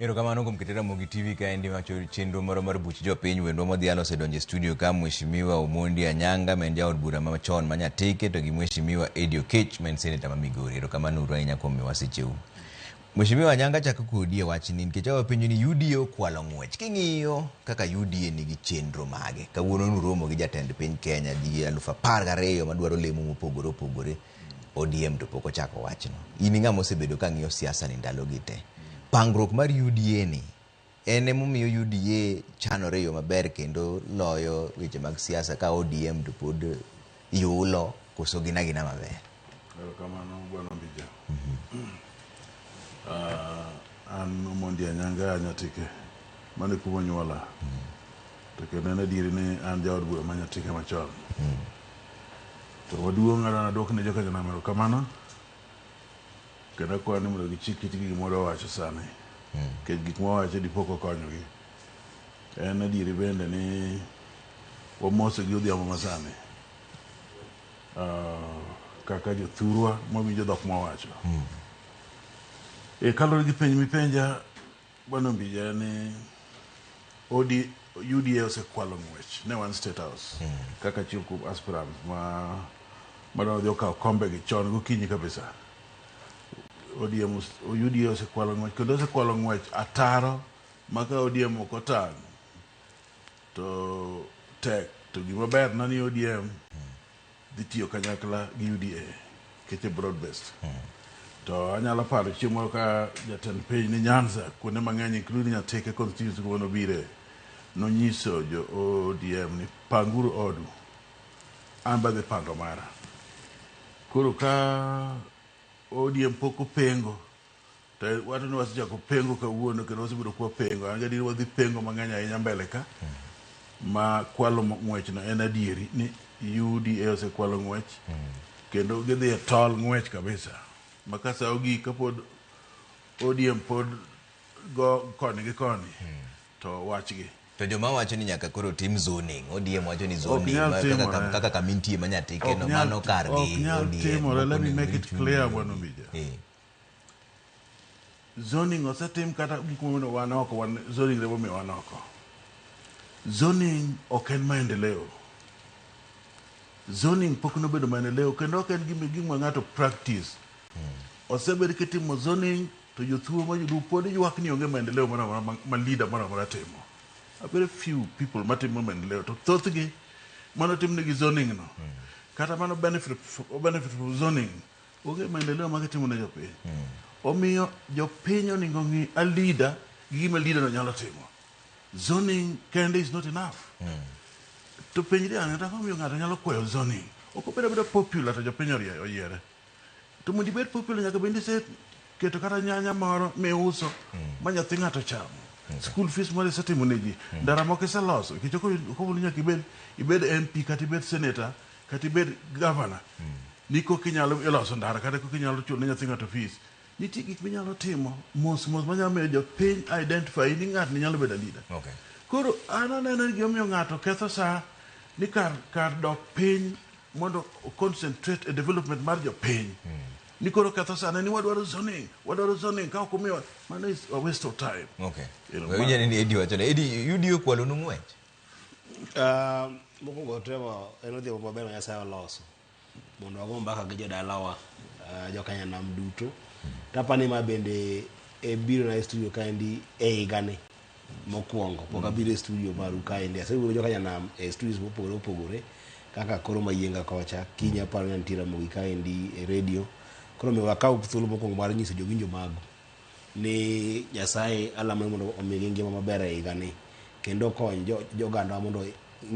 Erokamano kuom ketera Mogi TV ka endi macho chenro moro mar buch jopiny wendwa modhialo osedonjo e studio ka Mheshimiwa Omondi Anyanga ma en jaod bura machon ma Nyatike to gi Mheshimiwa Eddie Oketch ma en seneta ma Migori. Erokamano uru ahinya kuom miwa secheu. Mheshimiwa Anyanga chako kodi e wachni nikech awapenjo ni UDA okwalo ng'wech. King'iyo kaka UDA nigi chenro mage. Kawuono nuromo gi jatend piny Kenya ji 12,000 madwaro lemo mopogore opogore. ODM to pok ochako wachno. In ng'ama osebedo ka ng'iyo siasa ni ndalo gi te. Pangruok mar UDA ni en emomiyo UDA chanore yo maber kendo loyo weche mag siasa ka ODM to pod yulo koso gina maber. Erokamano bwana Mbija. An Omondi Anyanga Nyatike mane kuma nyuola. To kendo en adieri ni an jaod bura ma Nyatike machon. To waduong' adok ne joka jana erokamano. Kendo kwani mondo gichik itgi gimoro wacho sani. Kech gik mawacho dipoko konyogi. En adieri bende ni wamoso gi odhiambo masani. Kaka jothurwa mawinjo dhok mawacho. Kalore gi penj mipenja bwana Mbija ni UDA osekwalo ng'wech ne wan State House kaka achiel kuom aspirants madwa okawo kombe gi chon gokinyi kabisa. UDA osekwalo ng'wech kendo osekwalo ng'wech ataro maka ODM ok otang' to tek to gima ber na ni ODM dhi tiyo kanyakla gi UDA kete broad based. To anyalo paro chieng' moro ka jatend piny ni Nyanza kuonde mang'eny including Nyatike constituency kuno bire nonyiso jo ODM ni panguru odu an badhi pango mara. Koro ka ODM pok opengo to wato ni wasechako pengo kawuono kendo wasebedo kwa pengo an gadieri wadhi pengo mang'eny ahinya mbele ka ma kwalo ng'wech no en adieri ni UDA osekwalo ng'wech kendo gidhi e tol ng'wech kabisa makasa ogi kapod ODM pod go koni gi koni to wachgi. To joma wacho ni nyaka koro tim zoning, ODM wacho ni zoning kaka kamintie ma Nyatike no mano kargi ODM. Let me make it clear bwana Mbija. Zoning osetim kata gikumono wanoko zoning rebo mi wanoko. Zoning ok en maendeleo. Zoning pok nobedo maendeleo kendo ok en gima ng'ato practice. Osebed kitimo zoning to jothuo majudu pod ywak ni onge maendeleo ma leader mara timo. A very few people matimo maendeleo to thothgi mano timnegi zoning no. Kata mano benefit from zoning onge maendeleo ma gitimo ne jopiny. Omiyo jopiny onego ng'i a leader gi gima leader no nyalo timo. Zoning kende is not enough. To piny riang' kata omiyo ng'ato nyalo kwayo zoning. Ok obedo abeda popular to jopiny oyiere. To mondo ibed popular nyaka bende se keto kata nyanya moro miuso ma nyathi ng'ato chamo. School fees moro isetimo ne ji. Ndara moko iseloso. Nikech ok nyaka ibed MP kata ibed senator kata ibed governor. Niko kinyalo iloso ndara kata kinyalo chulo ne nyathi ng'ato fees. Nitie gik minyalo timo mos manyalo miyo jopiny identify ni ng'at ni nyalo bedo leader. Koro an aneno ni gimomiyo ng'ato ketho saa ni kar dok piny mondo concentrate e development mar jopiny. Ni koro ketho sana ni wadwaro zoning ka ok omiwa mano is a waste of time. Wewe ni Eddie wacho ni Eddie UDA kwalo ng'wech. Mokuongo temo en odhiambo maber ma Nyasaye oloso mondo wago mbaka gi jodalawa jokanya nam duto. Tapani ma bende e biro na studio kaendi e higani mokuongo pok abiro e studio maru kaendi asewuoyo jokanya nam e studios mopogore kaka koro Mayienga kocha kinya paro ni nitira Mogi kaendi e radio. Koro mi wakaw thuolo mokuongo mar nyiso jowinjo magu ni Nyasaye alamo mondo omigi ngima maber e higani kendo kony joganda mondo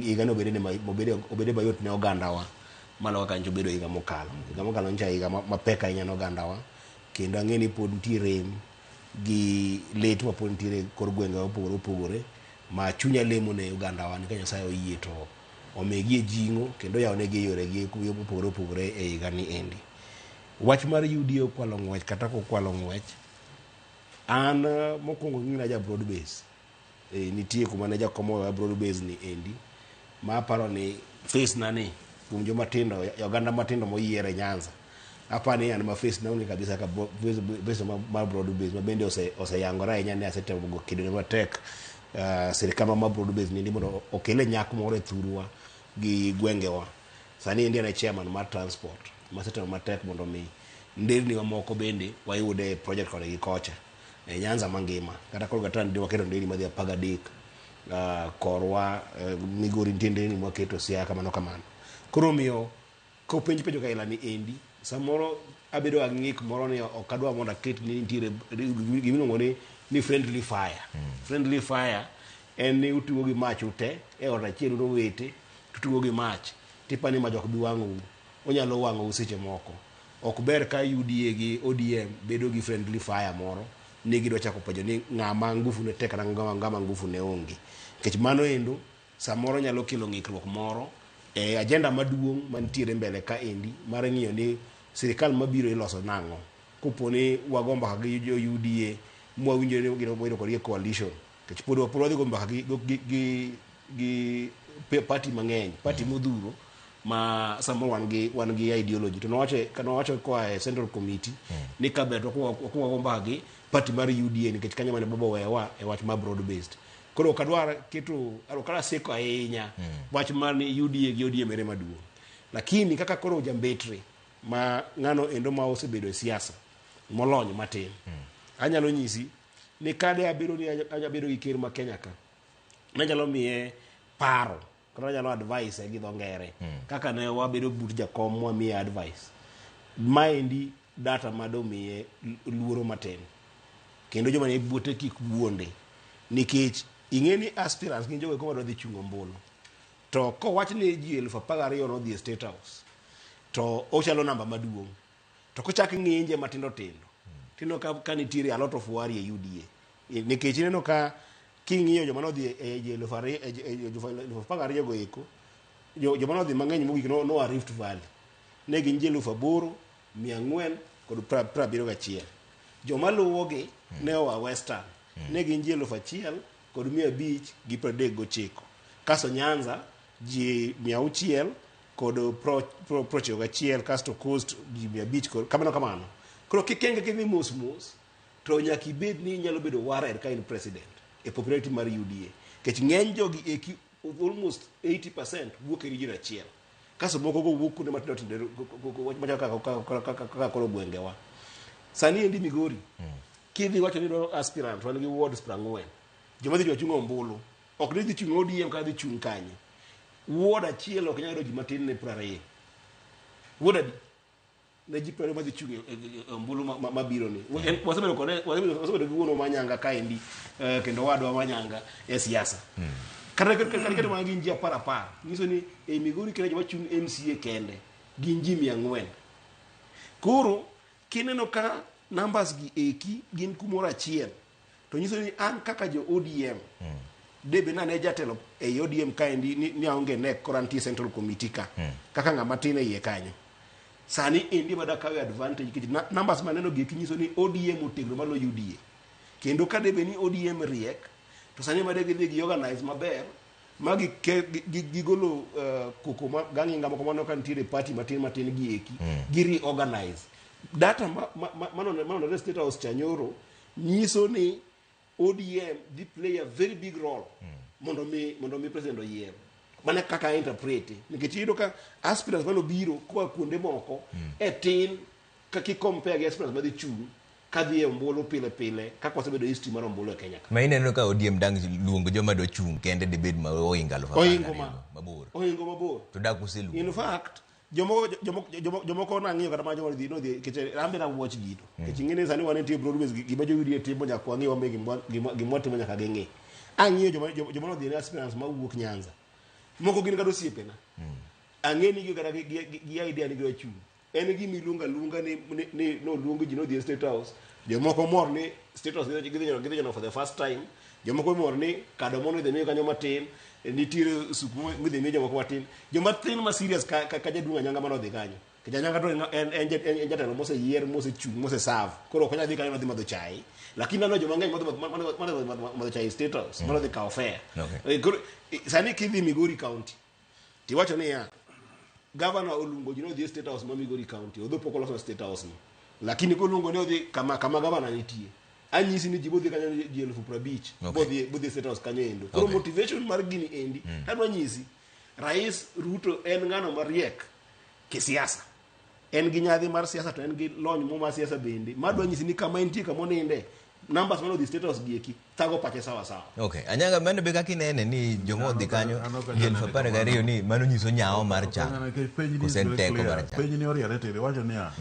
higani obede mayot ne ogandawa malo kaka njo bedo higa mokalo ncha higa mapek ahinya ne ogandawa kendo ang'e ni pod nitie rem gi lit ma pod nitie kor gwenge opogore ma chunya lemo ne ogandawa ni ka Nyasaye oyie to omigi jing'o kendo yawonegi yoregi opogore e higani endi. Wach mar UDA okwalo ng'wech kata kokwalo ng'wech an mokuongo ng'ina ja broad base nitie kuma ne jakomo broad base ni endi ma paro ni face na ni kuom joma tindo oganda matindo moyiere Nyanza apani an ma face na kabisa ka base ma broad base ma bende ose yangora ahinya ne asetemo go kido matek sirikama ma broad base ni mondo okele nyak moro e thurwa gi gwengewa. Sani ndi na chairman mar transport ma setemo matek mondo mi ndirni wa moko bende wayude project kode gi kocha e Nyanza mangima kata koro gatan ndi waketo ndiri madhi apaga dik korwa Migori ntinde ni mwaketo sia kamano kamano. Koro miyo ko penjo ka ilani endi samoro abedo ang'ik moro ni okadwa mondo aket ni nitire gimiluongo ni friendly fire. Friendly fire en ni utugo gi mach ute e ot achiel no wete tutugo gi mach tipani mach ok bi wang'o onyalo wang'o seche moko. Ok ber ka UDA gi ODM bedo gi friendly fire moro ni gidwa chako penjo ni ng'ama ngufu ne tek ng'ama ngufu ne onge. Kech mano endo samoro nyalo kelo ng'ikruok moro agenda maduong' mantiere mbele ka endi mar ng'iyo ni sirikal mabiro iloso nang'o koponi wagomba gi jo UDA mwawinjo ni gino moiro kod coalition kech pod wadhi gomba gi party mang'eny party modhuro ma samoro wan gi ideology to nowacho kwa central committee ni kaber to kwa gomba gi party mar UDA nikech kanyo mane bobo wewa e wach ma broad based. Koro kadwar keto alokala seko ahinya wach man UDA gi ODM mere maduong'. Lakini kaka koro jambetre ma ng'ano endo ma osebedo e siasa molony matin. Anyalo nyisi ni kade abedo gi ker ma Kenya ka. Nanyalo miye paro kata nyalo advice gi dho ngere kaka ne wabedo but jakom wa miye advice. Maendi data mado miye luoro matin. Kendo joma ne buote kik buonde nikech ingeni aspirants gin jogo ko dhi chungo mbulu to ko wach ni ji 12,000 no dhi State House to ochalo namba maduong' to ko chak ng'inje matindo tindo ka nitiere a lot of worry e UDA nikech ineno ka king'iyo joma no dhi e 12,000 go eko joma no dhi mang'eny mogik no Rift Valley ne gin 8,471 joma luwogi ne oa Western ne gin 1,500 kod 539 kaso Nyanza ji 600 kod 91 kasto Coast ji 500 kod kamano. Koro kikenge kidhi mos to nyaki bed ni nyalo bedo worried ka in president e popularity mar UDA kech ng'eny jogi eki almost 80% wuok e region achiel kaso moko go wuok kuonde matindo kaka koro gwengewa. Sani endi Migori kidhi wacho ni do aspirant wan gi wards 40 joma dhi chungo ombulu ok dhi chungo ODM ka dhi chung kanye ward achiel ok nyalo ji matin ne 20 ward adi ne ji 20 ma dhi chungo ombulu mabiro ni wasebedo gi wuono manyanga ka endi kendo wadwa manyanga e siasa kata ma gin ji 10 nyiso ni e Migori kene joma chung MCA kende gin ji 400. Koro kineno ka numbers gi eki gin kumoro achiel to nyiso ni an kaka jo ODM debe ne jatelo e ODM ka endi ni aonge ne quarantine central committee ka kaka ng'ama tin e iye kanyo sani endi madakawe advantage kiti numbers maneno gi eki nyiso ni ODM otegno malo UDA kendo ka debe ni ODM riek to sani madege gi organize maber magi gigolo koko gang'inga moko mano kan tire party matin gi eki gi reorganize data mano State House chanyoro nyiso ni ODM di play a very big role mondo mi president oyier mane kaka interpret nikech iyudo ka aspirants mano biro kwa kuonde moko e tin ka ki compare gi aspirants madhi chung ka dhi e ombulu pile kaka wasebedo history mar ombulu e Kenya ma ineno ka ODM dang luongo joma do chung kende debed ma oinga mabor to dak uselu in fact jomoko na ng'iyo kata ma joma dhi kech ambe na watch gito kech ng'ene sani wan tie broad base gima jo UDA timo nyaka wang'i wambe gima timo nyaka geng'e ang'iyo joma no dhi ne aspirants ma wuok Nyanza moko gin kado siepena ang'eni gi kata gi idea ni gi chung en gi milunga ni no luongo ji no dhi State House jomoko mor ni State House gidhi for the first time jomoko mor ni kado mono dhi ne kanyo matin nitire sukumo midhi ne jomoko matin joma tin ma serious ka jaduong' Anyanga mano dhi kanyo Anyanga to en jatelo mose yier mose chung mose serve koro konya dhi kanyo no dhi madho chai lakini ano joma ng'eny madho chai State House mano dhi kao fair koro sani kidhi Migori County tiwacho ni ya governor olungo you know the state house ma Migori county odho pok oloso state house no lakini kolungo ne odhi kama governor nitie anyisi ni jibo dhi kanyo ji 50,000 bodhi state house kanyo endo koro motivation mar gini endi adwa nyisi rais Ruto en ngano mariek kisiasa en gi nyadhi mar siasa to en gi lony mo mar siasa bende madwa nyisi ni kama entie kama oninde numbers man of the status gieki tago pache sawa sawa. Okay, anyanga mane be kaka inene ni jomo dhi kanyo gel fapare gariyo ni mano nyiso nyao mar chama. Kusenteko mar chama. Penji ni oriere tele wacho niya.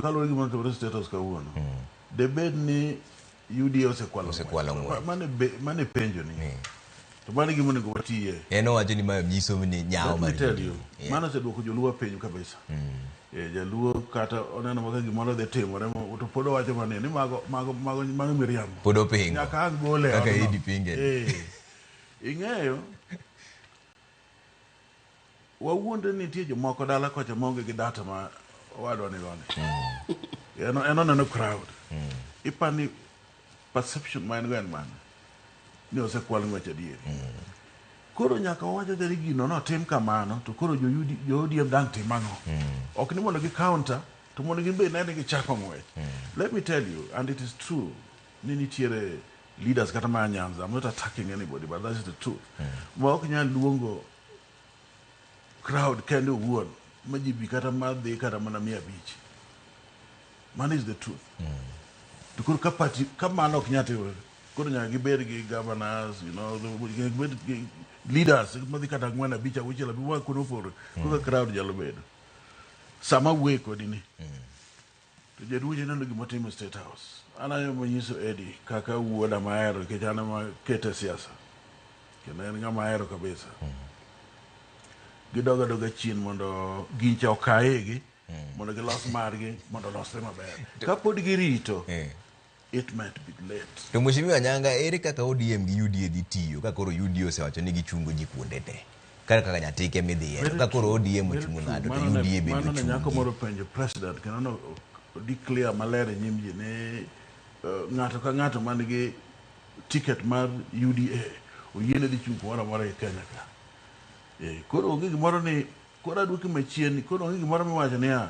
Kaloro gi mon status ka uono. Debed ni UDA osekwalo mane penjo ni. To mane gi monego watie. Eno wacho ni ma nyiso ni nyao mar. Mano seduoko joluo penjo kabisa. Jaluo kata oneno maka gimoro dhi timore to pod owacho mane ni mago miriambo pod opingo nyaka ang gole kaka idi pinge ing'eyo wawuonde nitie jomoko dala kocha maonge gi data ma wadwa ni gone enoneno crowd ipani perception ma en go en mane ni osekwal ng'wech adieri koro nyaka wacho ni gino notim kamano to koro jo ODM dang tim ang'o ok ni mondo gi counter to mondo gi be nene gi chako ng'wech. Let me tell you, and it is true, ni nitiere leaders kata ma Nyanza, I'm not attacking anybody but that is the truth, ma ok nyal luongo crowd kende owuon ma ji bi kata ma dhi kata mana 500. Man is the truth. To koro kapati kamano ok nyate koro nyaka gibed gi governors, you know, the leaders madhi kata 4 5 6 bi wa kuno poro ko crowd jalo bedo sama we kodi ni to jeduje nano gi motimo state house ana yo monyiso Eddie kaka wuoda maero ke jana ma kete siasa kendo en ngama aero kabisa gidoga chien mondo gincha okaegi mondo gilos margi mondo losre maber kapod girito it might be late. To Mheshimiwa Nyanga, ere kaka ODM gi UDA dhi tiyo ka koro UDA osewacho ni gichungo ji kuonde te kaka Nyatike midhiye ka koro ODM ochungo ng'ato to UDA bende ochungo. Mano nyako moro penjo president kendo declare maler e nyim ji ne ng'ato ka ng'ato man gi ticket mar UDA oyiene dhi chung kumoro amora e Kenya ka. Koro onge gimoro ni koro aduoki machien koro onge gimoro miwacho niya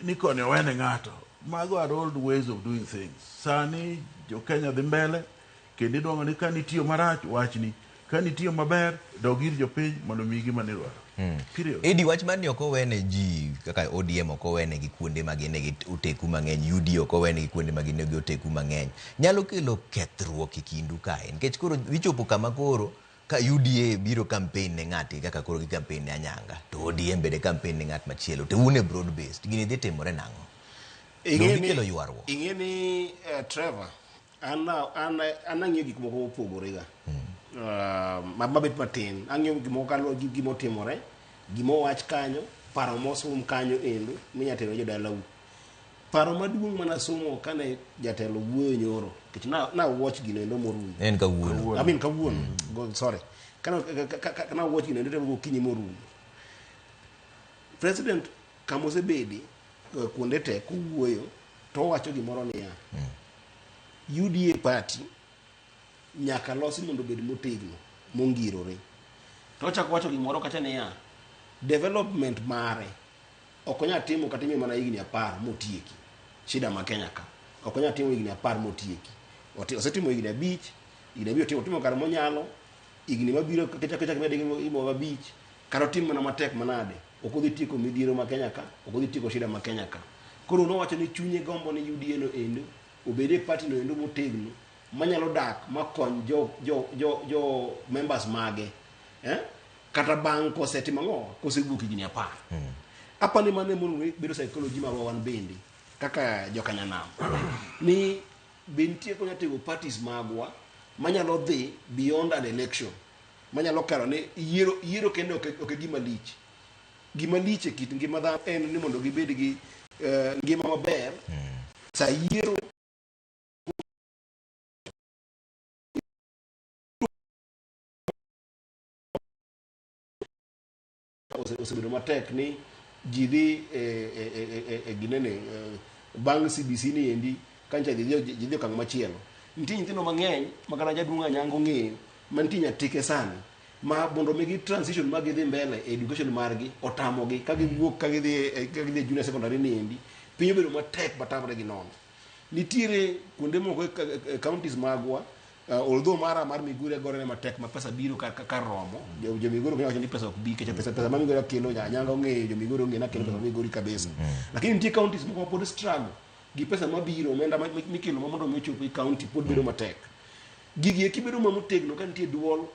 ni koni owene ng'ato. Mago are old ways of doing things. Sani jo Kenya dhi mbele kendo idwongo ni ka nitiyo marach wachni ka nitiyo maber dogir jopiny mondo migi manidwaro. Period. Edi wach mani ok owene ji kaka ODM ok owene gi kuonde ma gin gi oteku mang'eny, UDA ok owene gi kuonde ma gin gi oteku mang'eny. Nyalo kelo kethruok e kindu kae nikech koro ichopo kama koro ka UDA biro campaign ne ng'ati kaka koro gi campaign ne Anyanga to ODM bede campaign ne ng'at machielo to une broad based gini dhi timore nang'o? Ingeni Trevor anang'iyo gik moko mopogore ga mabet matin ang'iyo gik moko kaluwore gi gimo timore gimo wach kanyo paro mosum kanyo endo minyatelo jodalau paro maduong' manasomo kane jatelo wuoyo nyoro kech na watch gino endo morumo en kawuono kawuono sorry kana watch gino endo temo kinyi morumo president kamosebedi kuonde te kuwuoyo to wacho gimoro niya UDA party nyaka losi mondo bed motegno mongirore to chako wacho gimoro kacha niya development mare okonya timo katime mana higni 10 motieki shida ma Kenya ka okonya timo higni 10 motieki osetimo higni 5 higni 5 timo kar monyalo higni mabiro kecha mede imo 5 karo timo na matek manade okodhi tiko midhiero ma Kenya ka okodhi tiko shida ma Kenya ka koro no wacho ni chunye gombo ni UDA no endo obede party no endo motegno manyalo dak makony jo members mage kata bang kosetimo ngo kosewuok higni 10 apani mane mon bedo psychology ma wan bende kaka jokanyanam ni bentie ko nyatego parties magwa manyalo dhi beyond an election manyalo karo ne yiero kendo ok gima lich e kit ngima dhano en ni mondo gibed gi ngima maber sa yiero osebedo matek ni jidhi ginene bang CBC ni endi kancha jidhi okang machielo nitie nyithindo mang'eny makana jaduong' Anyanga ng'eyo mantie Nyatike sani ma mondo mi gi transition ma gi dhi mbele education margi otamogi ka giwuok ka gidhi junior secondary niendi piny obedo matek matamre gi nono. Nitiere kuonde moko counties magwa although mar Migori gore matek ma pesa biro ka romo jo Migori wacho ni pesa ok bi kecha pesa ma Migori kelo nyanga ong'eyo jo Migori ong'e na kelo pesa Migori kabisa lakini nitie counties moko pod struggle gi pesa mabiro omenda mikelo mondo mi ochopo i county pod bedo matek. Gigi kibedo mamotegno ka nitie duol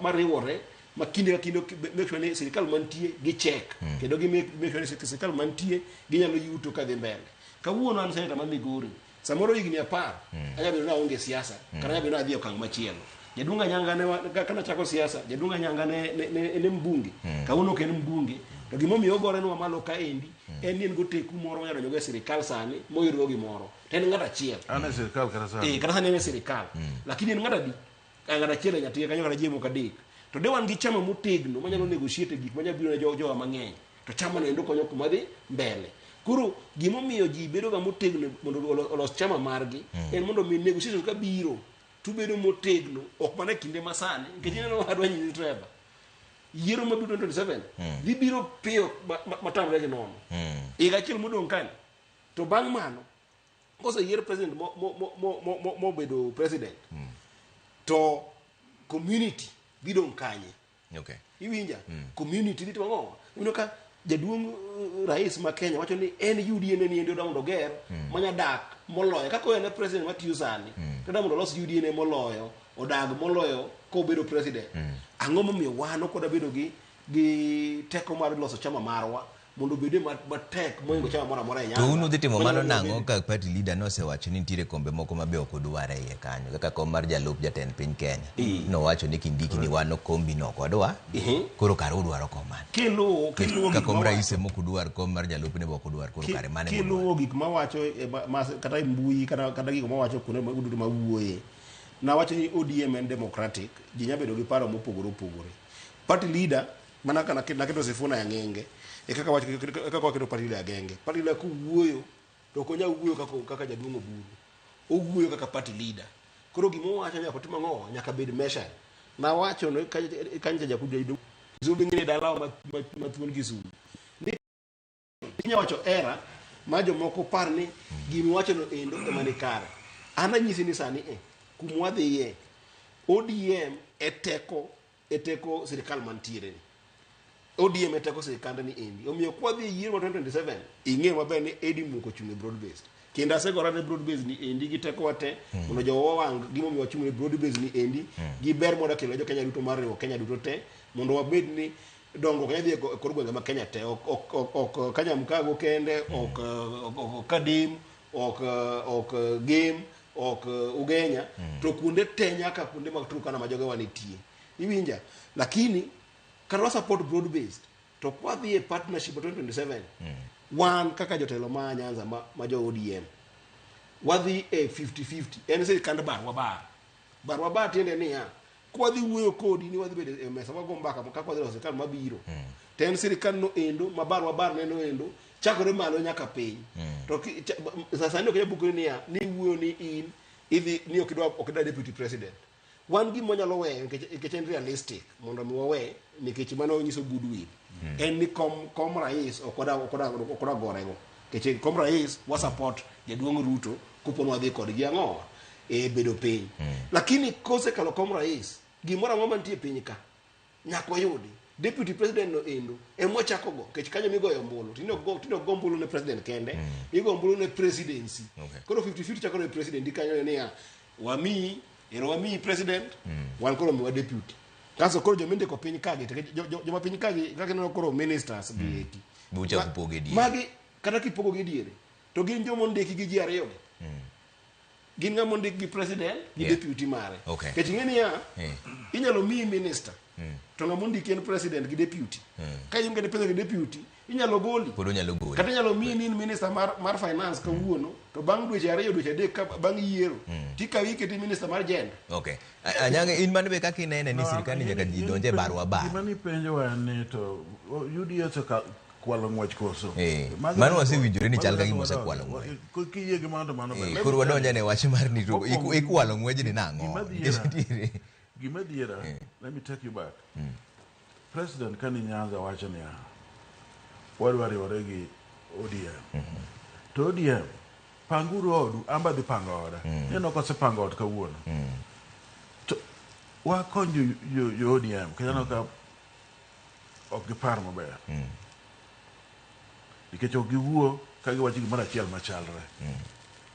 mariwore makinde ka kinde make sure ni sirikal mantie gi check kendo gi make sure ni sirikal mantie ginyalo yuto ka dhi mbele. Kawuono an seneta ma Migori samoro higni 10 anya bedo na onge siasa kana anya bedo na dhi okang' machielo. Jadunga nyanga ne kana chako siasa jadunga nyanga ne mbunge kawuono ken mbunge to gimomiyo gore no malo ka endi en ni go teku moro nyalo nyoga sirikal sani moyiro gimoro to en ng'at achiel ana sirikal kata sani kata sani en sirikal lakini en ng'at adi ng'at achiel nyatiye kanyo kata jemo kadek to de wan gi chama motegno manyalo negotiate gik manyalo biro ne jowa mang'eny to chama no endo konyo kuma dhi mbele. Koro gimomiyo ji bedo ga motegno mondo olos chama margi en mondo mi negotiation ka biro tu bedo motegno ok mana kinde masani nikech ineno adwa nyinyi Trevor yiero mabiro 2027 dhi biro piyo matamre gi nono higa achiel modong' kani to bang' mano kose yier president mobedo president to community dhi dong' kanye iwinja community dhi timo ng'o ino ka jaduong' rais ma Kenya wacho ni en UDA ne niende mondo ger manya dak moloyo kako en president matiyo sani to da mondo los UDA ne moloyo odag moloyo ko bedo president ang'o momiyo wan koda bedo gi teko mar loso chama marwa mondo bede matek moingo chama mora mora nyanga to unu dhi timo mano nang'o ka party leader nosewacho ni nitiere kombe moko mabe ok odwar e iye kanyo kaka kom mar jalup jatend piny Kenya nowacho ni kindiki ni wan kombi no kodwa koro kare udwaro komani kelo ka kom rais moko dwar kom mar jalup ne boko dwar koro kare mane kelo gik mawacho kata mbui kata gik mawacho kuno magudu mawuoye na wacho ni ODM en democratic ji nyabedo gi paro mopogore opogore party leader mana kana keto Sifuna Yang'enge kaka wacho keto party leader Agenge party leader kuwuoyo to konya wuoyo kaka jaduong' Oburu owuoyo kaka party leader koro gimo wacho nyaka timo ng'o nyaka bed measure na wacho no kanja jakudo zumbi ngine dalawa mathuon gi zumbi ni wacho era ma jomoko par ni gimi wacho no endo ema ni kare ana nyisi ni sani kumwadhiye ODM eteko sirikal mantiere ni ODM eteko sirikal ni endi omiyo kwadhi yiero 2027 ing'e maber ni Eddie Muko chung' e broad based kendo asegora ne broad based ni endi gi teko wate mondo jowa wang gimomiyo wachung' e broad based ni endi gi ber mondo kelo jo Kenya duto mar riwo Kenya duto te mondo wabed ni dongo Kenya dhi e kor gwenge ma Kenya te ok Kenya Mkago kende ok Kadim ok Game ok Ugenya to kuonde te nyaka kuonde mag Turkana ma joge wanitie iwinja lakini kara support broad based to kwa dhi e partnership 2027 wan kaka jotelo ma Nyanza ma jo ODM wadhi e 50-50 en se kand barwa bar tiende ni ya kwa dhi wuoyo kodi ni wadhi bedo e mesa wago mbaka kaka wadhi loso kan mabiro ten sirikal no endo ma barwa neno endo chakore malo nyaka piny to sasa ndio kaya bukuri ni wuoyo ni in idhi ni okidwa deputy president wan gi monyalo we nikech en realistic mondo mi wawe nikech mano nyiso goodwill en ni kom rais okoda gorego nikech kom rais wa support jaduong' Ruto kupono wadhi kod gi ang'o e bedo piny lakini kose kalo kom rais gimoro ang'o mantie piny ka nyako yudi deputy president no endo emo chako go nikech kanyo migoyo ombulu tino go ombulu ne president kende migo ombulu ne presidency koro 50-50 chako ne president kanyo ni ya wami president wan koro miwa deputy kaso koro jomende ko piny kagi joma piny kagi kaka no koro ministers gieti bucha kupoge diere magi kata kipogo gi diere to gin jomo ndeki gi ji ariyo gin ng'amo ndiki gi president gi deputy mare kech ng'eni ya inyalo mi minister to ng'amo ndiki en president gi deputy ka in gi president gi deputy inyalo goli kata inyalo mi ni minister mar finance kawuono to bang' dweche ariyo dweche adek bang' yiero tikawi iketi minister mar gender Anyange in mane be kaka inene ni sirikal nyaka ji donje barwa bar gima ni penjo wan ni to UDA kwalo ng'wech koso mano wasewinjore ni chal ka gima osekwalo ng'wech kiyie gi mano koro wadonja ne wach mar ni ikwalo ng'wej ni nang'o gima dhiera let me take you back. President Kani Nyanza wacho niya, wadwa riwore gi ODM. To ODM, panguru odu, amba dhi pango oda. Neno kosepango od kawuono. To wakony jo ODM, kaya ka ok gipar maber. Nikech ok giwuo ka giwacho gimoro achiel machalre.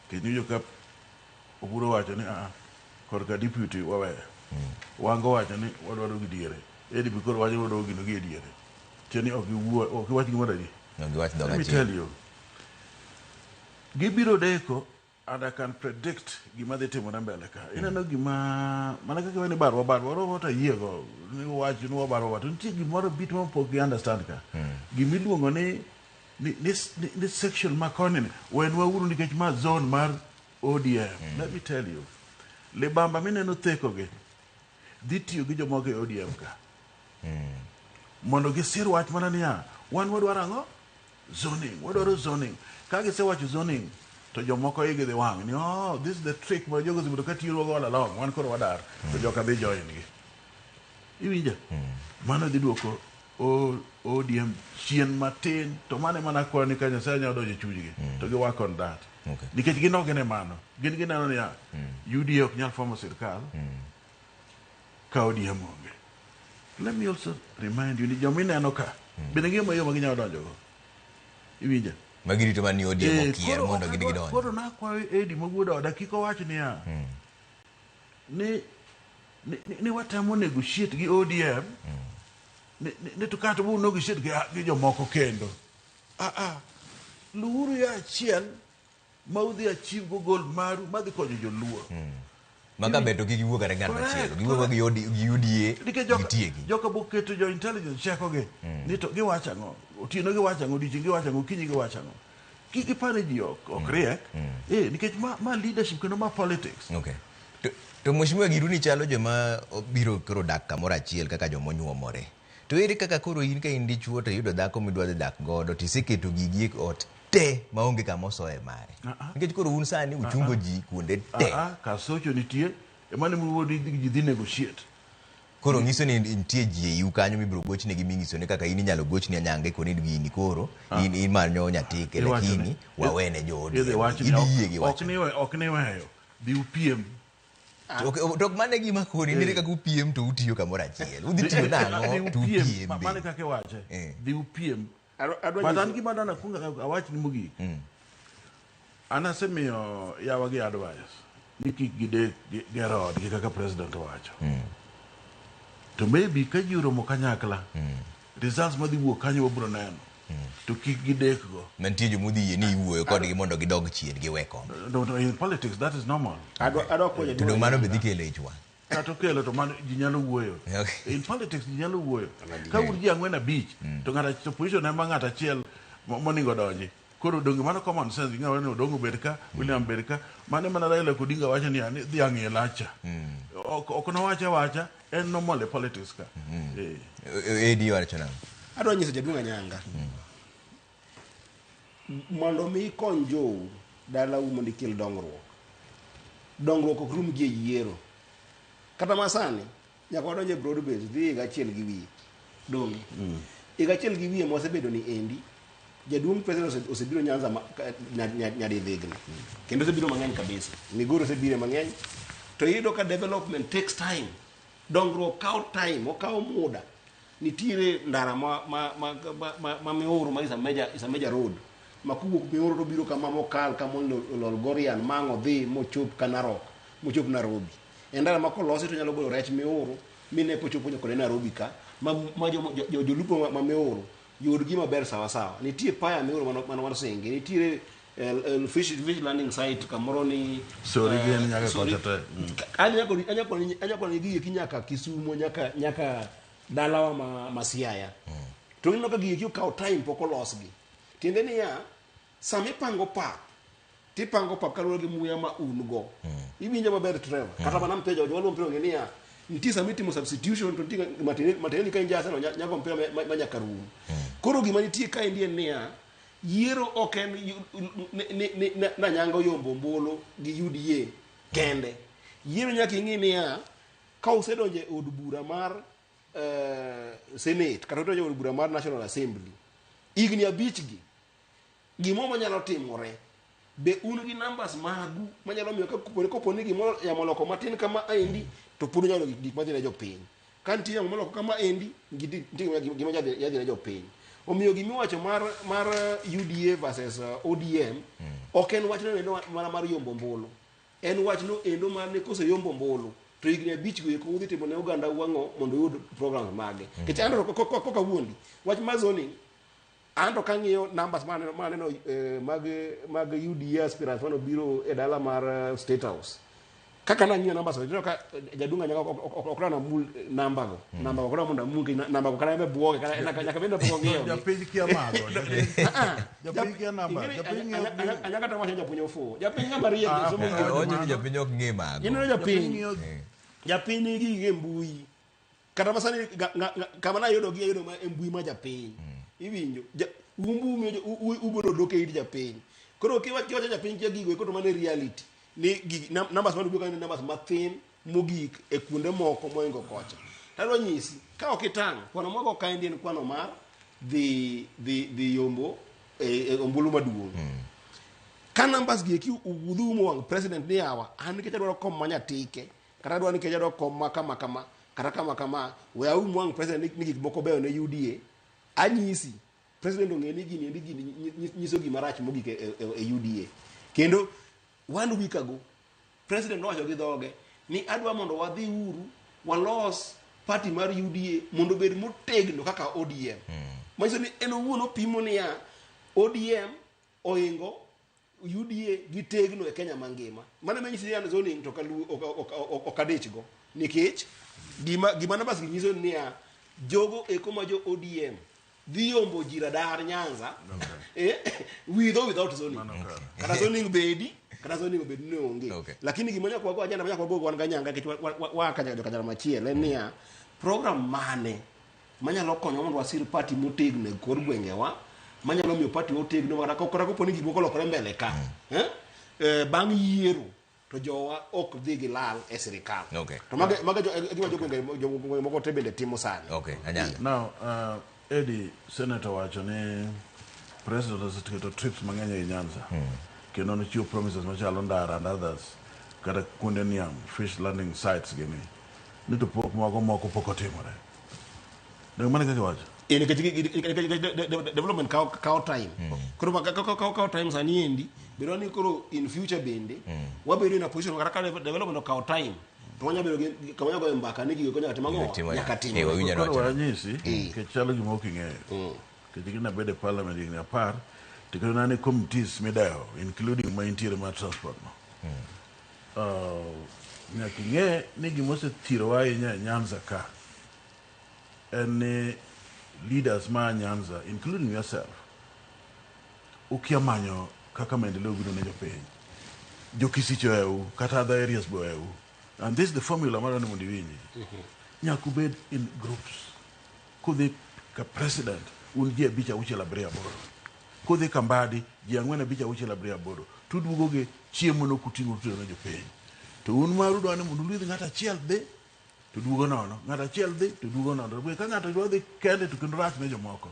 Kendo yo ka Oburu wacho ni korka deputy wawe. Wango wacho ni wadwaro gi diere. Edi bikoro wacho wadwaro gino gi diere. Cheni ok giwuo, ok giwacho gimoro adi. Let me tell you. Gibiro deko, and I can predict gima dhi timore mbele ka. Ineno gima mana kaka wani barwa what a year ago. Ni wacho ni barwa. Nitie gimoro bit ma pok gi understand ka. Gimiluongo ni this section makoni when wauru nikech ma zone mar ODM. Let me tell you. Libamba mineno theko ge. Dhi tiyo gi jomoko e ODM ka. Mondo gisir wach mana niya, wan wadwaro ang'o? Zoning. Wadwaro zoning. Ka gisewacho zoning, to jomoko igi dhi wang' ni, oh, this is the trick ma jogo osebedo ka tiyo go all along. Wan koro wadar. To joka dhi join gi. Iwinja? Mano dhi duoko ODM chien matin. To mane mana kwani ka Nyasaye nyalo donjo e chunygi. To gi work on that. Nikech ginok gine mano. Gin gineno niya, UDA ok nyal formo sirkal ka ODM onge. Let me also remind you ni jomineno ka bende ng'imo yo ma ginyalo donjogo. Iwinja? Magirito mani ODM okier mondo gidonjo. Koro nakwayo Edi mawuod oda kik owacho niya, ni watemo negotiate gi ODM ni to kata bu negotiate gi jomoko kendo. Luuru ya achiel ma udhi achiw go gol maru madhi konyo joluo. Maka beto kik giwuo kata ng'at machielo. Giwuo gi UDA gitiegi. Joka boketo jo intelligence cheko ge. Ni to giwacho ang'o? Otieno giwacho ang'o? Odiochieng' giwacho ang'o? Kinyi giwacho ang'o? Kik gipane ji ok riek. Nikech ma leadership kendo ma politics. Okay. To mheshimiwa Giruni chalo joma biro koro dak kamoro achiel kaka joma onyuomore. To ere kaka koro in ka in dichuo to yudo dhako midwa dhi dak godo tiseketo gigi e ot te maonge kama osoe mare. Nikech koro un sani uchungo ji kuonde te. Ka socho nitie, emane muwuodi ji dhi negotiate. Koro ngiso ni nitie ji e yu kanyo mibiro gochne gi mingiso ne kaka in inyalo gochni anyange koni gini koro in manyo nyatike lakini wawene joodi. Idhiye gi wacho. Ok ni weyo. Dhi upiem. Tok mane gima koni nire kaka upiem to utiyo kamoro achiel. Udhi tiyo nang'o to upiem. Mane kaka wache. Dhi upiem. Badan gima dana kunga awach ni mugi. Anasemiyo yawa gi advice. Ni kik gide gerod gi kaka president wacho. To maybe ka ji oromo kanyakla. Results madhi wuok kanyo wabro neno. To kik gidek go. Mantie jomudhi yie ni iwuoyo kodgi mondo gidog chien giweko. No, in politics that is normal. To do mano be dhi kelo ich wang'. Kato kelo to mano ji nyalo wuoyo. In politics ji nyalo wuoyo. Ka un ji ang'wen abich to ng'ata position ema ng'ata achiel moningo donji. Koro donge mano common sense ng'awa ni Odongo bed ka, William bed ka, mane mana Raila Odinga wacho ni dhi ang'e lacha. Ok nowacha en normal e politics ka. Edi wacho nang'o? Adwa nyiso jaduong' Anyanga. Mondo mi ikony jou dalau mondo ikel dongruok. Dongruok ok rum gi yiero. Kata masani nyaka wadonje broad base dhi higa achiel gi wiye. Donge. Higa achiel gi wiye mosebedo ni endi. Jaduong' president osebiro Nyanza nyadi dhigni. Kendo osebiro mang'eny kabisa. Migoro osebiro mang'eny. To yudo ka development takes time. Dongruok kao time, okao muda. Nitiere ndara ma Miuru ma is a major road. Makuwuok Miuru to biro kama mokal kama Lolgorian mango dhi mochop Kanarok, mochop Nairobi. Endara ma kolosi to nyalo golo rech Miuru mine pochopo nyaka Nairobi ka ma jolupo ma Miuru yud gima ber sawa sawa. Nitie paya Miuru mano senge, nitiere fish landing site kamoro ni sorry gen nyaka kochate. Anya ni gie kinyaka Kisumo nyaka dalawa ma Siaya. To ino ka gie kau time poko losgi. Tiende ni ya sami pango pa kaluwore gi muya ma un go. Iwinjo maber Trevor. Kata mana mteja walo mpira ngeni ya nitie sami timo substitution to tinga mateni ka injasa no nyako mpira manyaka rum. Koro gima nitie ka indie ni ya yiero oken na nyango yombo mbolo gi UDA kende. Yiero nyaka ing'i ni ya ka usedonje od bura mar Senate kata donje od bura mar National Assembly igni abichgi gimo manyalo timore be un gi numbers magu manyalo miyo kopo ni gimoro yamoloko matin kama endi to pud nyalo gik madhi ne jopiny ka nitie yamoloko kama endi gima yadhi ne jopiny omiyo gimiwacho mar UDA versus ODM ok en wachno endo mana mar yombo mbulu en wachno endo mar ne kose yombo mbulu to igni abich go eko udhi timo ne oganda wang'o mondo oyud programs mage kech ando koka wuondi wach mar zoning ando kang'iyo numbers maneno mag UDA aspirants mano biro e dala mar State House kaka nang'iyo numbers to ka jadunga nyaka okrana mul number go okrana munda mungi number go kana be buoge kana nyaka benda buoge japiny kia mago japiny kia number japiny anyaka tamasha japunyo fo japiny ngama riek somo ojo japiny ok ng'e mago ino japiny gi mbui kata masani kama na yudo ma mbui ma japiny iwinjo umbu mi ugodo doke ir japiny koro kiwacho japiny kia gigo eko to mane reality ni numbers man buka ni numbers mathin mogik e kuonde moko moingo kocha talo nyisi ka okitang kwano moko ka ndien kwano mar the yombo ombulu maduong ka numbers gi ki ugudhu mo president ni awa an ke dwaro kom manya tike kata dwaro ni ke dwaro kom kama kata kama we au mo president ni gik moko beyo ne UDA anyisi president ongeni gini nyiso gima rach mogik e UDA kendo 1 week ago president nowacho gi dhoge ni adwa mondo wadhi uru walos party mar UDA mondo bed motegno kaka ODM manyiso ni en owuon opimo niya ODM oingo UDA gitegno e Kenya mangima mano menyisi ni zoning to kalu okadechgo nikech gima nabas nyiso niya jogo eko ma jo ODM dhi yombo jira dar Nyanza without zoning kata zoning bedi kata zoning bedi ne onge lakini gimonya kwa go ajana kwa go wan ganyanga kech wa kanyalo machiel en niya program mane manyalo konyo mondo wasir party motegno kor gwengewa manyalo miyo party otegno mara kora koponi gik moko lokore mbele ka bang' yiero to jowa ok dhi gi lal e sirikal to maga gima jogwenge moko te bende timo sani now Eddie senator wacho ni president oseketo trips mang'eny e Nyanza kendo nochiwo promises machalo ndara and others kata kuonde niam fish landing sites gini ni to moko pok otimore ndio maana kaka wacho development kao time koro kao time sani endi biro ni koro in future bende wabedo na position kaka development kao time tonya biro kama go mbaka ni gigo nyaka timango nyaka timo koro wanyisi ke chalo gimo king'eyo ke gina bede parliament ni apar tikero nane committees medayo including my interior ma transport nyaka ng'e ni gimo se thiro wa Nyanza ka and leaders ma Nyanza including yourself ukiamanyo kaka maendeleo gudo ne jopiny jokisicho eu kata other areas bo eu and this is the formula mara ni mundiwinyi nyakubed in groups kudhi ka president unjie bicha uche labria boro kudhi kambadi jiangwena bicha uche labria boro tudugo ge chiemo no kutingo tudo ne jopiny to un maru do ne mundu lidhi ngata chiel de to dugo nono ngata chiel de to dugo nono ka ngata do de kende to kendo rach ne jomoko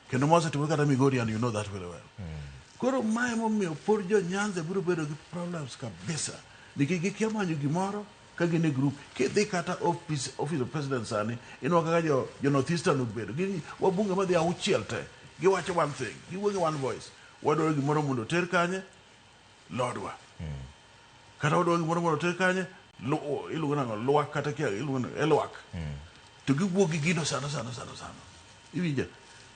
kendo mose to kata Migori and you know that very well koro mai mo mio por jo Nyanza biro bedo gi problems kabisa nikiki kiamanyo gimoro ka gine group ke de kata office of president sani ino kaka jo northeastern ubedo gini wabunge madhi auchiel te giwacho one thing giwuoyo one voice wadoro gimoro mondo ter kanye lodwa kata wadoro gimoro mondo ter kanye iluongo nango lwak kata kia iluongo elwak to giwuogi gino sana iwinja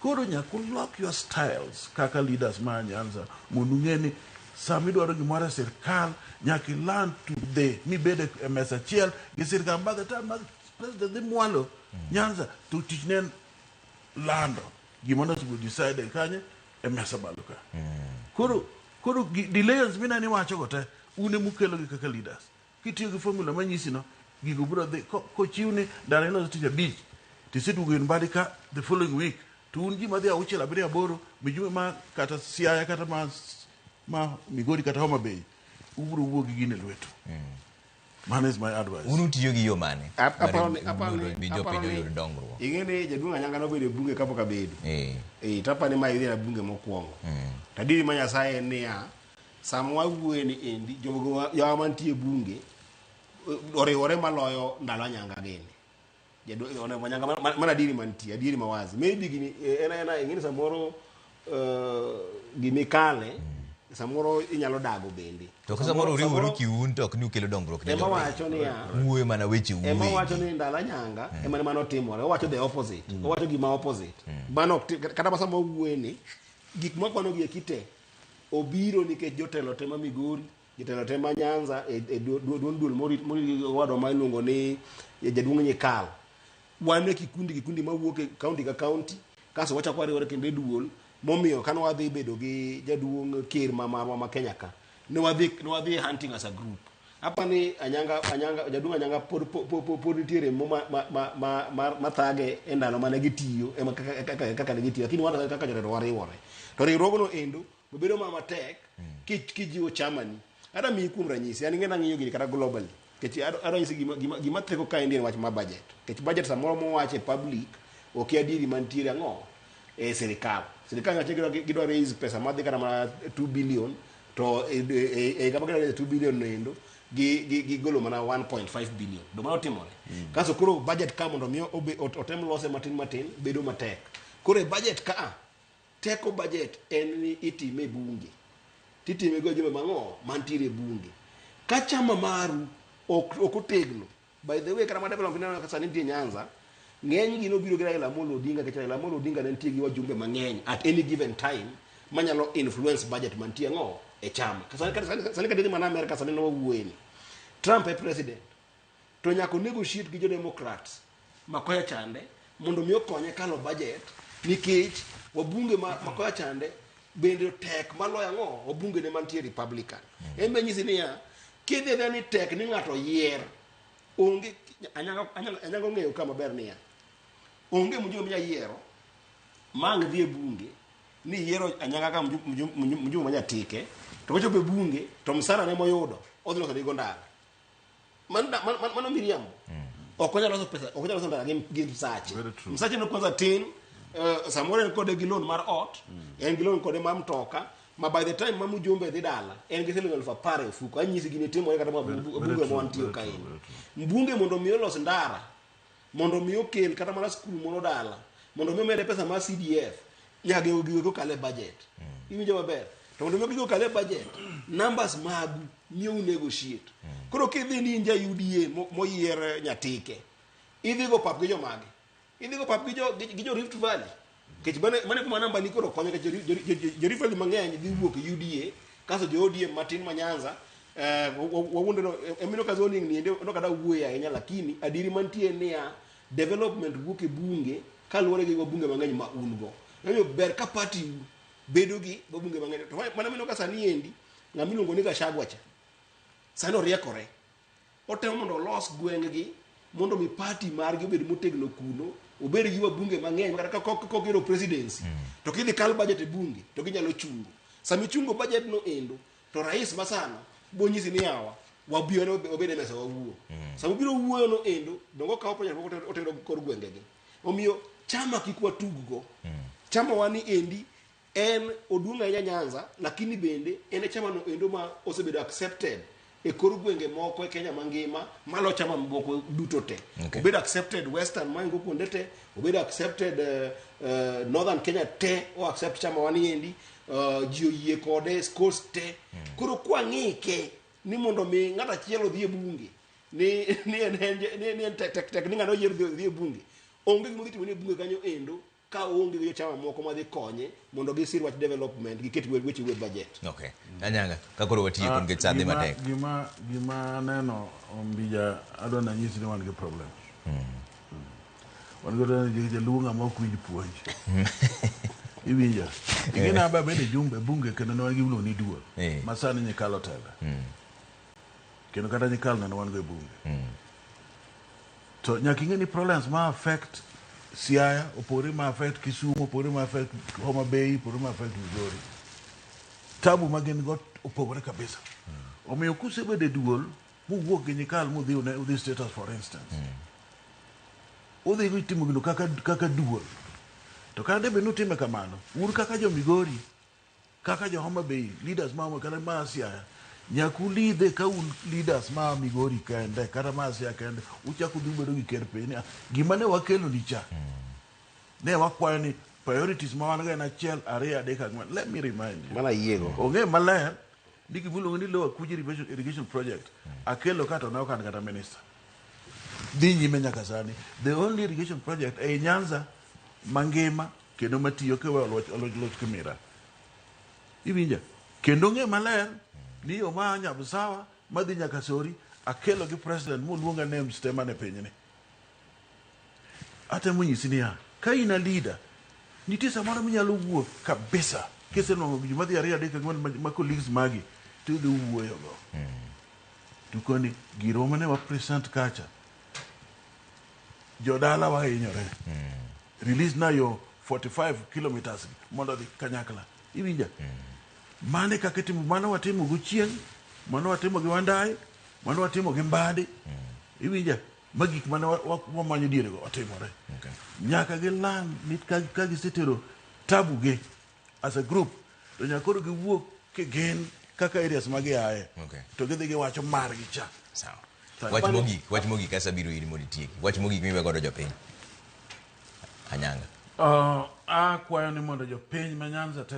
koro nyaka lock your styles kaka leaders ma Nyanza mondo ng'eni sami dwaro gimoro sirkal nyaka learn to the mi bede mesa chiel gi sirkal by the time president dhi mwalo Nyanza to tichnen lando gimoro to decide kanye e mesa baluka koro delays mina ni wacho gote une mukelo gi kaka leaders kitiyo gi formula manyisi no gigo bro de ko chiwni dara ino tija beach tisidugo in badika the following week to unji madhi auchiel abiriyo aboro mijume ma kata Siaya kata ma Migori kata Homa Bay ubro wuogi gine lwetu Man is my advice. Unu tiyo gi yo mane? Apani Bi jopiny oyud dongruok. ing'eni jaduong' Anyanga nobedo e bunge kapok abedo tapani ma idhi na bunge mokwongo tadiri ma Nyasaye en niya sama wawuoye ni endi jowa mantie bunge oriwore maloyo ndalo Anyanga gini mana adiri mantie adiri mawazi maybe gini ena ing'eni samoro gimikale samoro inyalo dago bende to kasa moro riworu kiun to ok ni ukelo dongruok ema wacho niya wuoye mana weche wuoye ema wacho ni ndalo Anyanga ema mano timore owacho the opposite owacho gima opposite mano kata basa ma wuoye ni gik makwano gi kite obiro nikech jotelo tema Migori jotelo tema Nyanza e duol mori wadwa ma iluongo ni jaduong' Nyikal wan e kikundi mawuok e county ka county kaso wachako wariwore kendo e duol momiyo kan wadhi bedo gi jaduong' ker ma Kenya ka ne wadhi hunting as a group apani jaduong' Anyanga pod nitiere ma thage e ndalo mane gitiyo ema kaka ne gitiyo lakini wan kaka jotelo wariwore to riwruogno endo bedo matek kijiwo chamani ada mi kuom ranyisi an ng'ena ng'iyo gini kata globally kech ado nyisi gima theko ka en wach ma budget kech budget samoro mowache public ok adiri mantiere ang'o e sirikal nyache gidwa raise pesa madhi kata mana 2 billion to kama gidwa raise 2 billion no endo gigolo mana 1.5 billion do mano timore kaso koro budget ka mondo miyo otem lose matin bedo matek koro e budget ka teko budget en ni itime e bunge titime go joma mang'o mantiere bunge ka chama maru ok otegno by the way kata ma development kasa nitie Nyanza ng'eny gi nobiro gi Raila Amolo Odinga kech Raila Amolo Odinga ne nitie gi wajumbe mang'eny at any given time manyalo influence budget mantie ng'o e chama sani kadhi mana America sani no wuoye ni Trump e president to nyako negotiate gi jo Democrats makoya chande mondo mi okonye kalo budget nikech wabunge makoya chande bende tek maloya ng'o wabunge ne mantie Republican embe nyisi niya kidhi ni tek ni ng'ato yier onge Anyanga ng'eyo kama ber niya onge mjumbe mja yiero mang dhi e bunge ni yiero Anyanga ka mjumbe manya tike to kochope bunge to msara ne moyudo odhi loso digo ndara mano miriambo okonya loso pesa okonya loso ndara gi msache no kwanza tin samoro en kode gi loan mar ot en gi loan kode mar mtoka ma by the time mamu jumbe dhi dala en gi siling 10,000 fuko anyisi gini timo kata bunge mo antio ka en mbunge mondo mi los ndara mondo mi okel kata mana skul mono dala mondo mi mede pesa mar CDF nyage ogiwe kale budget iwinjo maber to mondo mi ogiwe kale budget numbers magu miyo negotiate koro kidhi ni nja UDA moyier nyatike idhi go pap gi jomage idhi go pap gi jo Rift Valley kech mane kuma namba ni koro konyo jo Rift Valley mang'eny dhi wuok UDA kaso jo ODM matin ma Nyanza wawundo no emino ka zoning ni ndo kada wuoya ahinya lakini adiri mantie niya development wuok e bunge kaluwore gi bunge mang'eny ma ungo ng'eyo ber ka party bedo gi bunge mang'eny to mana mino ka sani endi ng'amiluongo ni Gachagua cha sano riekore otemo mondo los gweng'gi mondo mi party margi obed motegno kuno obed gi bunge mang'eny kata kokiro presidency to kidhi kal budget e bunge to ginyalo chungo sami chungo budget no endo to rais masana bonyisi ni yawa wabio no obede mesa wawuo sami biro wuoyo no endo dongo ka opanya otero kor gwengegi omiyo chama kikwa tuggo chama wani endi en oduonga ya Nyanza lakini bende en chama no endo ma osebedo accepted e kor gwenge moko e Kenya mangima malo chama mboko duto te obedo accepted western mango kuonde te obedo accepted northern Kenya te o accept chama wani endi jio yie kode coast te koro kwa ng'ike ni mondo mi ng'ata chielo dhi e bunge ni tek ni ng'ano yier dhi e bunge onge gimo dhi timo ne bunge kanyo endo ka onge gi chama moko ma dhi konye mondo gisir wach development gi ket weche we budget. Okay. Anyanga ka koro watiyo kun get sadhi matek. Gima neno ombija adona nyisi ni wan gi problem. Wan go je lunga ma ku ji puonj. Iwinja. Ingina ba bende jumbe bunge kendo no gi ulo ni duo. Masani ni kalo tela. Kendo kata ni kalo na wan go bunge. To nyakinge ni problems ma affect Siaya, opore ma affect Kisumu, opore ma affect Homa Bay, opore ma affect Migori. Tabu magen got opore kabisa. Omiyo kusebe de duol muwuok gi nyikal udhi status for instance udhi timo gino kaka duol to kade be nutime kamano un kaka jo Migori kaka jo Homa Bay leaders ma kata ma Siaya nyaku lidhe ka un leaders ma Migori kende kata ma Siaya kende uchako dhi bedo gi ker piny gima ne wakelo ni cha ne wakwayo ni priorities ma wan ga na achiel ariyo adek ang'wen. Let me remind you mana yiego onge maler ni gimulo ni Lower Kuji irrigation project akelo kata na okan kata minister dhi nyime nyaka sani the only irrigation project e Nyanza mangima kendo matiyo ke loch Kimira ibinja kendo nge maler ni yo ma Nyabusawa madhi nyaka Sori akelo gi president muluonga names tema ne pinyni ate munyisi ni ka ina leader nitie samoro minyalo wuok kabisa kisenwang'o gima madhi ariyo adek ang'wen ma colleagues magi tidhi wuoyogo tukoni giro mane wa present kacha jodala wahinyore release na yo 45 kilometers mondo dhi kanyakla iwinja mane kaka timo mano watimo gochieng mano watimo gi Wandai mano watimo gi Mbadi iwinja magik mane wamanyo diere go otimore nyaka gi land nit ka gisetero tabu ge as a group to nyakoro giwuok kegen kaka areas magiaye to gidhi giwacho margi cha sawa wach mogik kasa biro iri mondo itieki wach mogik miwe godo jopiny Anyanga akwayo ni mondo jopiny ma Nyanza te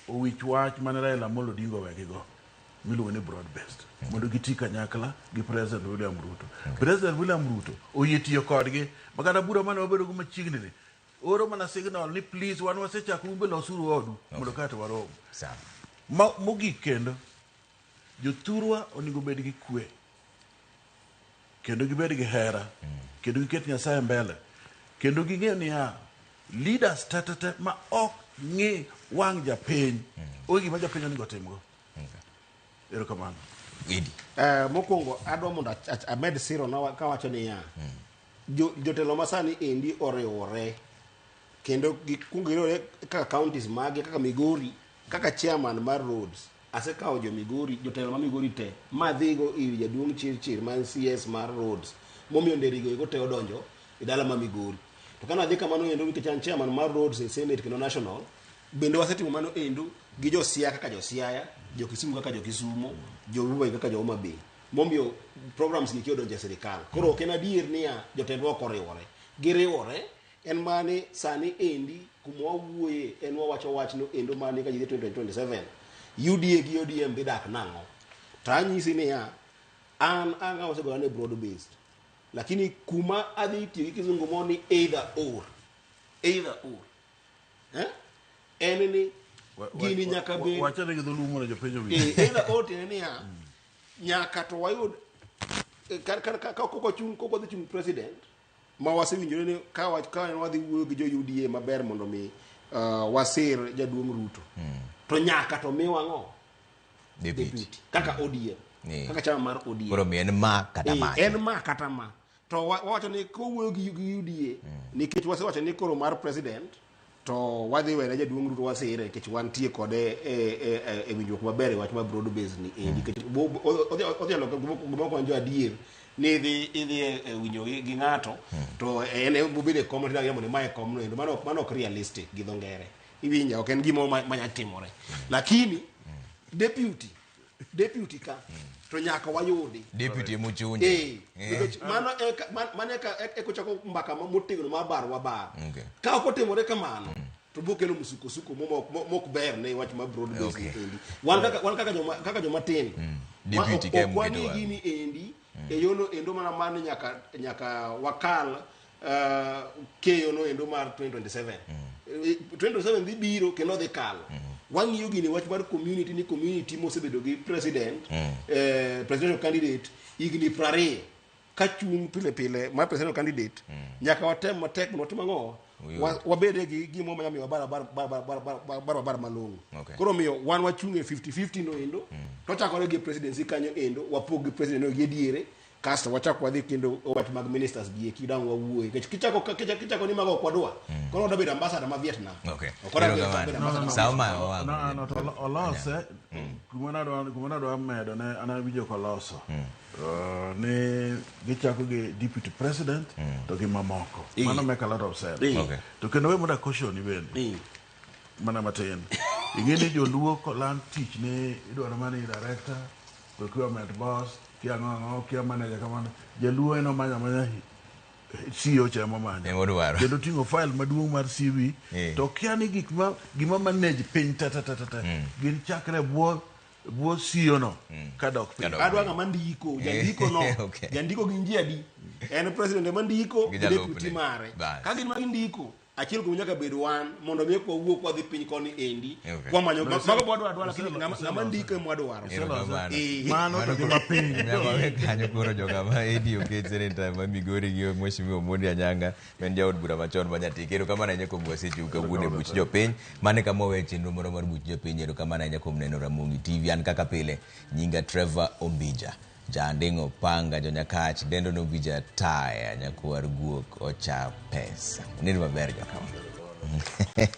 owich wach mane Raila Amolo Odinga owegigo miluongo ni broad based mondo giti kanyakla gi President William Ruto. President William Ruto oyie tiyo kodgi makata bura mane wabedo go machiegni ni oro mana signal ni please wan wasechako umbe losuru odu mondo kata warom mogik kendo jothurwa onego bed gi kwe kendo gibed gi hera kendo giket Nyasaye mbele kendo ging'e ni leaders te ma ok ng'i wang' japiny o gima japiny onego timgo erokamano Idi mokwongo adwa mondo amed siro kawacho ni jotelo masani endi oriwore kendo gikungo giriwore kaka counties magi kaka Migori kaka chairman mar roads asekawo jo Migori jotelo ma Migori te madhigo ir jaduong' Chirchir man CS mar roads momiyo nderigo ego te odonjo e dala ma Migori to kana adhi kamano endo nikech chairman mar roads e Senate kendo national bende wasetimo mano endo gi jo Siaya kaka jo Siaya jo Kisumu kaka jo Kisumu jo Homa kaka jo Homa Bay momiyo programs gi odonjo e sirikal koro ok en adier ni jotendwa ok oriwore giriwore en mane sani endi kuma wawuoye en wawacho wachno endo mane ka jidhi 2027 UDA gi ODM dhi dak nang'o to anyisi ni an osegora ne broad based lakini kuma adhi tiyo gi kizungu mo ni either or en ni gini nyaka be wachane gi dholumo na jopiny either or tiene ni nyaka to wayud koko dhi chung president ma wasewinjore ni ka wadhi wuoyo gi jo UDA maber mondo mi wasir jaduong' Ruto to nyaka to miwa ng'o deputy kaka ODM kaka chama mar ODM koro mi en ma kata ma to wawacho ni kowuoyo gi UDA nikech wasewacho ni koro mar president to wadhi wene jaduong' Ruto wasire nikech wantie kode e winjruok maber e wach ma broad based ni nikech odhialo gimoko anjo adier ni idhi winjo gi ng'ato to en bobede kom tida yamo ni mae kom no endo mano ok realistic gi dho ngere iwinja ok en gimo manya timore lakini deputy ka to nyaka wayudi deputy muchunje mano e kochako mbaka motegno mar bar wa bar ka ok otimore kamano to bokelo musuko mok ber ne wach ma broad based endi wan kaka joma tin deputy ke kwani gini endi e yono endo mana man nyaka wakal keyo no endo mar 2027 2027 dhi biro kendo dhi kalo wang'iyo gini wach mar community mosebedo gi president presidential candidate igni 20 ka chung pile mar presidential candidate nyaka watem matek mondo watim ang'o wabede gi gimo manyamiyo bar malong'o koro miyo wan wachung' e 50-50 no endo to chakore gi presidency kanyo endo wapog gi president no gi diere kasto wachak wadhi kendo obat mag ministers gi kidang wawuoyi kichako ni mago kwadwa kono da bedo ambassador ma Vietnam Okay. okora Ero bedo kamano. ambassador Sauma No, to olose kumana do medo ne ana wijo ko loso. Ne gichako gi deputy president to gi mamoko. Mano make a lot of sense. Okay. To kendo we moda caution ni bende. Mana matin. Ingene joluo ko land tich ne idwaro mani director, procurement boss, kia manager kamano. Jaluo eno manya CEO chama manya. Emodwaro. Kendo tingo file maduong' mar CV to kia ni gima manage piny tata gin chakre buo CEO no kadok piny. adwa ng'ama ndiko jandiko no Okay. jandiko gi njia di en president mandiko Gi deputy jalupne. mare Bas. ka gin magindiko achiel kuom nyaka bed wan mondo mi kwa wuok wadhi piny koni endi Okay. kwa manyo mago bodwa adwa lakini ng'ama ndiko e mwadwaro Ero kamano. Mano to gima piny. Nyamawe kanyo koro jokama ADO Kech Senator ma Migori gi Mheshimiwa Omondi Anyanga men jaod bura machon ma Nyatike. Ero kamano ahinya kuom wasechiwo kawuono e buch jopiny mane kama wawe chenro moro mar buch jopiny. Ero kamano ahinya kuom neno Ramogi TV. An kaka pile nyinga Trevor Ombija, Jandingo Panga, Jonyakach, Dendo Nobija Taya, Nyakwar Guok Ocha Pesa. Nini maber jokama.